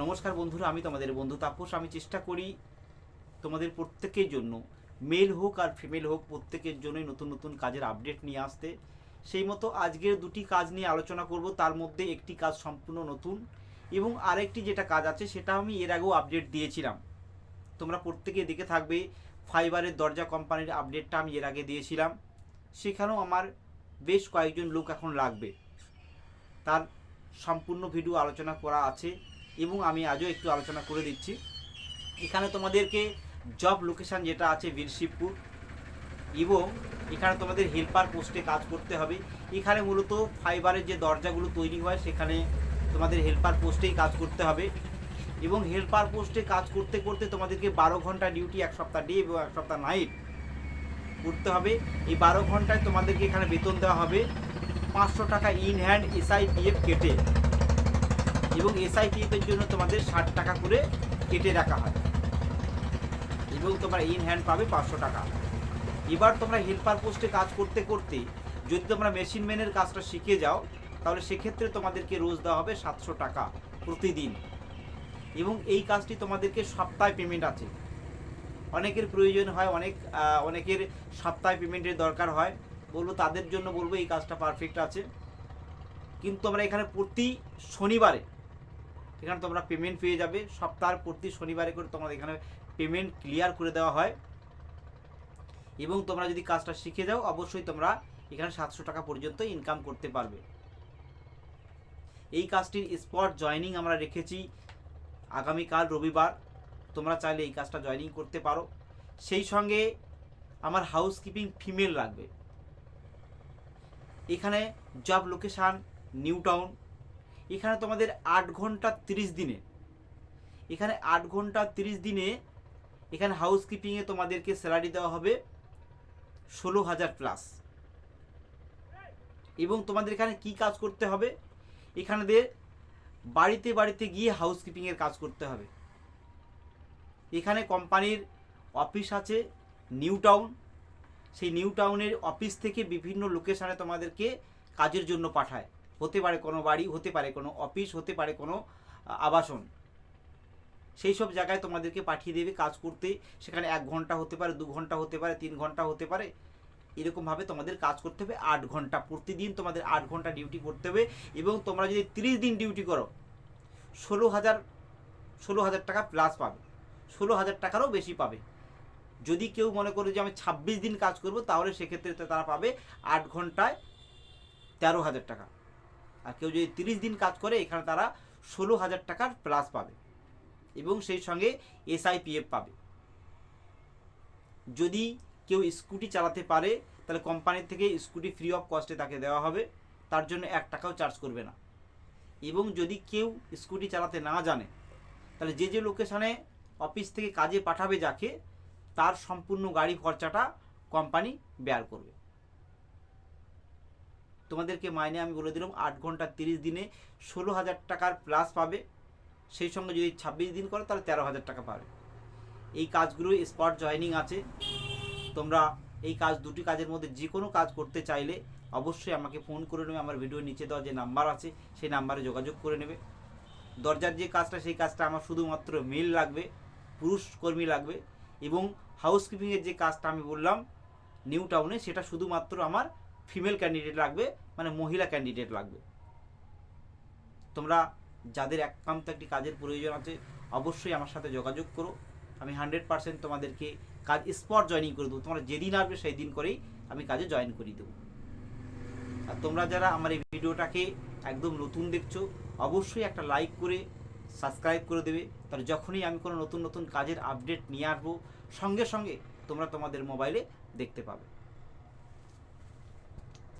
নমস্কার বন্ধুরা, আমি তোমাদের বন্ধু তাপস। আমি চেষ্টা করি তোমাদের প্রত্যেকের জন্য, মেল হোক আর ফিমেল হোক, প্রত্যেকের জন্যই নতুন নতুন কাজের আপডেট নিয়ে আসতে। সেই মতো আজকের দুটি কাজ নিয়ে আলোচনা করব। তার মধ্যে একটি কাজ সম্পূর্ণ নতুন এবং আরেকটি যেটা কাজ আছে সেটা আমি এর আগেও আপডেট দিয়েছিলাম। তোমরা প্রত্যেকে দেখে থাকবে, ফাইবারের দরজা কোম্পানির আপডেটটা আমি এর আগে দিয়েছিলাম। সেখানেও আমার বেশ কয়েকজন লোক এখন লাগবে, তার সম্পূর্ণ ভিডিও আলোচনা করা আছে এবং আমি আজও একটু আলোচনা করে দিচ্ছি। এখানে তোমাদেরকে জব লোকেশান যেটা আছে বীরশিবপুর, এবং এখানে তোমাদের হেল্পার পোস্টে কাজ করতে হবে। এখানে মূলত ফাইবারের যে দরজাগুলো তৈরি হয় সেখানে তোমাদের হেল্পার পোস্টেই কাজ করতে হবে, এবং হেল্পার পোস্টে কাজ করতে করতে তোমাদেরকে 12 ঘন্টা ডিউটি, এক সপ্তাহ ডে এবং এক সপ্তাহ নাইট করতে হবে। এই 12 ঘন্টায় তোমাদেরকে এখানে বেতন দেওয়া হবে 500 টাকা ইন হ্যান্ড SIPF কেটে, এবং SIPF-এর জন্য তোমাদের 60 টাকা করে কেটে রাখা হয়, এবং তোমরা ইন হ্যান্ড পাবে 500 টাকা। এবার তোমরা হেল্পার পোস্টে কাজ করতে করতে যদি তোমরা মেশিন ম্যানের কাজটা শিখে যাও, তাহলে সেক্ষেত্রে তোমাদেরকে রোজ দেওয়া হবে 700 টাকা প্রতিদিন, এবং এই কাজটি তোমাদেরকে সপ্তাহে পেমেন্ট আছে। অনেকের প্রয়োজন হয়, অনেকের সপ্তাহে পেমেন্টের দরকার হয়, বলবো তাদের জন্য বলবো এই কাজটা পারফেক্ট আছে। কিন্তু তোমরা এখানে প্রতি শনিবারে এখানে তোমরা পেমেন্ট পেয়ে যাবে। সপ্তাহের প্রতি শনিবারে করে তোমাদের এখানে পেমেন্ট ক্লিয়ার করে দেওয়া হয়, এবং তোমরা যদি কাজটা শিখে যাও অবশ্যই তোমরা এখানে 700 টাকা পর্যন্ত ইনকাম করতে পারবে। এই কাজটির স্পট জয়েনিং আমরা রেখেছি আগামীকাল রবিবার। তোমরা চাইলে এই কাজটা জয়েনিং করতে পারো। সেই সঙ্গে আমার হাউসকিপিং ফিমেল লাগবে। এখানে জব লোকেশান নিউ টাউন। এখানে তোমাদের 8 ঘন্টা 30 দিনে, এখানে 8 ঘন্টা 30 দিনে এখানে হাউসকিপিংয়ে তোমাদেরকে স্যালারি দেওয়া হবে 16,000 প্লাস। এবং তোমাদের এখানে কি কাজ করতে হবে, এখানে বাড়িতে বাড়িতে গিয়ে হাউসকিপিংয়ের কাজ করতে হবে। এখানে কোম্পানির অফিস আছে নিউ টাউন, সেই নিউ টাউনের অফিস থেকে বিভিন্ন লোকেশানে তোমাদেরকে কাজের জন্য পাঠায়। হতে পারে কোনো বাড়ি, হতে পারে কোনো অফিস, হতে পারে কোনো আবাসন। সেই সব জায়গায় তোমাদেরকে পাঠিয়ে দেবে কাজ করতে। সেখানে 1 ঘন্টা হতে পারে, 2 ঘন্টা হতে পারে, 3 ঘন্টা হতে পারে। এরকমভাবে তোমাদের কাজ করতে হবে 8 ঘন্টা প্রতিদিন। তোমাদের 8 ঘন্টা ডিউটি করতে হবে, এবং তোমরা যদি 30 দিন ডিউটি করো 16,000 টাকা প্লাস পাবে, 16,000 টাকারও বেশি পাবে। যদি কেউ মনে করে যে আমি 26 দিন কাজ করব, তাহলে সেক্ষেত্রে তারা পাবে 8 ঘন্টায় 13,000 টাকা। আর কেউ যদি 30 দিন কাজ করে, এখানে তারা 16,000 টাকার প্লাস পাবে, এবং সেই সঙ্গে SIPF পাবে। যদি কেউ স্কুটি চালাতে পারে, তাহলে কোম্পানি থেকে স্কুটি ফ্রি অফ কস্টে তাকে দেওয়া হবে, তার জন্য 1 টাকাও চার্জ করবে না। এবং যদি কেউ স্কুটি চালাতে না জানে, তাহলে যে যে লোকেশানে অফিস থেকে কাজে পাঠাবে যাকে, তার সম্পূর্ণ গাড়ি খরচাটা কোম্পানি বেয়ার করবে। তোমাদেরকে মাইনে আমি বলে দিলাম 8 ঘন্টা 30 দিনে 16,000 টাকার প্লাস পাবে। সেই সঙ্গে যদি 26 দিন করো তাহলে 13,000 টাকা পাবে। এই কাজগুলো স্পট জয়েনিং আছে। তোমরা এই দুটি কাজের মধ্যে যে কোনো কাজ করতে চাইলে অবশ্যই আমাকে ফোন করে নেবে। আমার ভিডিওর নিচে দেওয়া যে নাম্বার আছে সেই নাম্বারে যোগাযোগ করে নেবে। দরজার যে কাজটা, সেই কাজটা আমার শুধুমাত্র মেল লাগবে, পুরুষ কর্মী লাগবে, এবং হাউসকিপিংয়ের যে কাজটা আমি বললাম নিউ টাউনে, সেটা শুধুমাত্র আমার ফিমেল ক্যান্ডিডেট লাগবে, মানে মহিলা ক্যান্ডিডেট লাগবে। তোমরা যাদের একান্ত একটি কাজের প্রয়োজন আছে অবশ্যই আমার সাথে যোগাযোগ করো। আমি 100% তোমাদেরকে কাজ স্পট জয়েনিং করে দেবো। তোমরা যেদিন আসবে সেই দিন করেই আমি কাজে জয়েন করিয়ে দেবো। আর তোমরা যারা আমার এই ভিডিওটাকে একদম নতুন দেখছো, অবশ্যই একটা লাইক করে সাবস্ক্রাইব করে দেবে। তাহলে যখনই আমি কোনো নতুন নতুন কাজের আপডেট নিয়ে আসবো, সঙ্গে সঙ্গে তোমরা তোমাদের মোবাইলে দেখতে পাবে।